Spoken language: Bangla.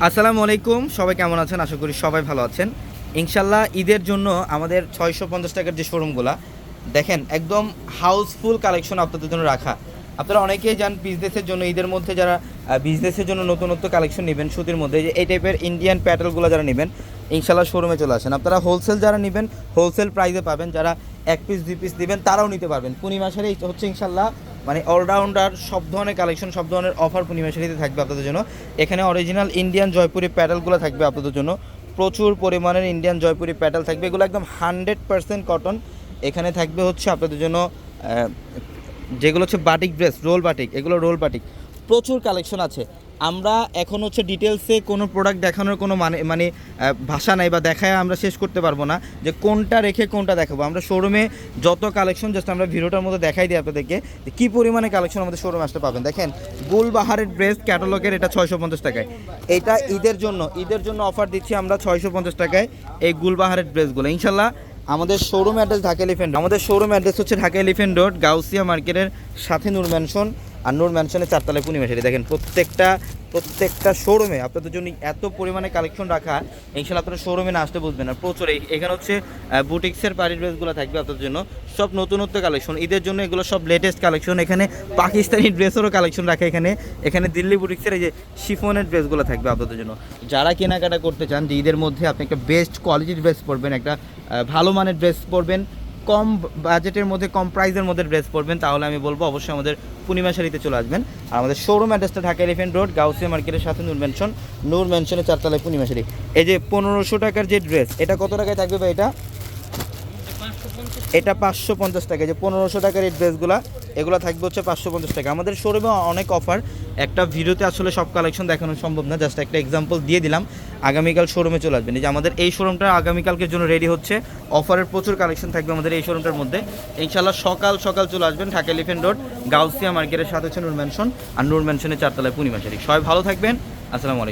আসসালামু আলাইকুম, সবাই কেমন আছেন? আশা করি সবাই ভালো আছেন। ইনশাল্লাহ ঈদের জন্য আমাদের 650 টাকার যে শোরুমগুলা দেখেন একদম হাউসফুল কালেকশন আপনাদের জন্য রাখা। আপনারা অনেকেই যান বিজনেসের জন্য, ঈদের মধ্যে যারা বিজনেসের জন্য নতুনত্ব কালেকশন নেবেন সুতির মধ্যে, যে এই টাইপের ইন্ডিয়ান প্যাটেলগুলো যারা নেবেন ইনশাল্লাহ শোরুমে চলে আসেন। আপনারা হোলসেল যারা নেবেন হোলসেল প্রাইসে পাবেন, যারা 1 পিস 2 পিস নেবেন তারাও নিতে পারবেন। পূর্ণিমা শাড়ি হচ্ছে ইনশাল্লাহ মানে অলরাউন্ডার, সব ধরনের কালেকশন, সব ধরনের অফার পূর্ণিমা শাড়িতে থাকবে আপনাদের জন্য। এখানে অরিজিনাল ইন্ডিয়ান জয়পুরি প্যাটেলগুলো থাকবে আপনাদের জন্য, প্রচুর পরিমাণের ইন্ডিয়ান জয়পুরি প্যাটেল থাকবে, এগুলো একদম 100% কটন। এখানে থাকবে হচ্ছে আপনাদের জন্য যেগুলো হচ্ছে বাটিক ড্রেস, রোল বাটিক, এগুলো রোল বাটিক, প্রচুর কালেকশন আছে। আমরা এখন হচ্ছে ডিটেলসে কোনো প্রোডাক্ট দেখানোর কোনো মানে ভাষা নাই, বা দেখায় আমরা শেষ করতে পারবো না যে কোনটা রেখে কোনটা দেখাবো। আমরা শোরুমে যত কালেকশন জাস্ট আমরা ভিডিওটার মধ্যে দেখাই দিই আপনাদেরকে যে কী পরিমাণে কালেকশন আমাদের শোরুমে আসতে পাবেন। দেখেন গুলবাহারের ড্রেস ক্যাটালগের, এটা 650 টাকায়। এটা ঈদের জন্য অফার দিচ্ছি আমরা 650 টাকায় এই গুলবাহারের ড্রেসগুলো ইনশাল্লাহ। আমাদের শোরুম অ্যাড্রেস ঢাকা এলিফ্যান্ট, আমাদের শোরুম অ্যাড্রেস হচ্ছে ঢাকা এলিফ্যান্ট রোড, গাউসিয়া মার্কেটের সাথে নূর ম্যানশন, আর নূর ম্যানশনের 4 তলায় পূর্ণিমা শাড়ি। দেখেন প্রত্যেকটা শোরুমে আপনাদের জন্য এত পরিমাণে কালেকশন রাখা, ইনশাল্লাহ আপনারা শোরুমে না আসতে বুঝবেন না। প্রচুর এখানে হচ্ছে বুটিক্সের পাড়ি ড্রেসগুলো থাকবে আপনাদের জন্য, সব নতুনত্ব কালেকশন ঈদের জন্য, এগুলো সব লেটেস্ট কালেকশন। এখানে পাকিস্তানি ড্রেসেরও কালেকশন রাখে, এখানে দিল্লি বুটিক্সের এই যে শিফনের ড্রেসগুলো থাকবে আপনাদের জন্য। যারা কেনাকাটা করতে চান যে ঈদের মধ্যে আপনি একটা বেস্ট কোয়ালিটির ড্রেস পরবেন, একটা ভালো মানের ড্রেস পরবেন, কম বাজেটের মধ্যে কম প্রাইসের মধ্যে ড্রেস পরবেন, তাহলে আমি বলবো অবশ্যই আমাদের পূর্ণিমা শাড়িতে চলে আসবেন। আর আমাদের শোরুম অ্যাড্রেসটা ঢাকা এলিফ্যান্ট রোড, গাউসিয়া মার্কেটের সাথে নূর ম্যানশনের 4 তলায় পূর্ণিমা শাড়ি। এই যে 1500 টাকার যে ড্রেস, এটা কত টাকায় থাকবে ভাই? এটা 550 টাকা। যে 1500 টাকার এই ড্রেসগুলো, এগুলো থাকবে হচ্ছে 550 টাকা। আমাদের শোরুমে অনেক অফার, একটা ভিডিওতে আসলে সব কালেকশন দেখানো সম্ভব না, জাস্ট একটা এক্সাম্পল দিয়ে দিলাম। আগামীকাল শোরুমে চলে আসবেন। এই যে আমাদের এই শোরুমটা আগামীকালকের জন্য রেডি হচ্ছে, অফারের প্রচুর কালেকশন থাকবে আমাদের এই শোরুমটার মধ্যে। ইনশাল্লাহ সকাল সকাল চলে আসবেন ঢাকা এলিফ্যান্ট রোড, গাউসিয়া মার্কেটের সাথে হচ্ছে নূর ম্যানশন, আর নূর ম্যানশনের 4 তলায় পূর্ণিমা শাড়ি। সবাই ভালো থাকবেন, আসসালামু আলাইকুম।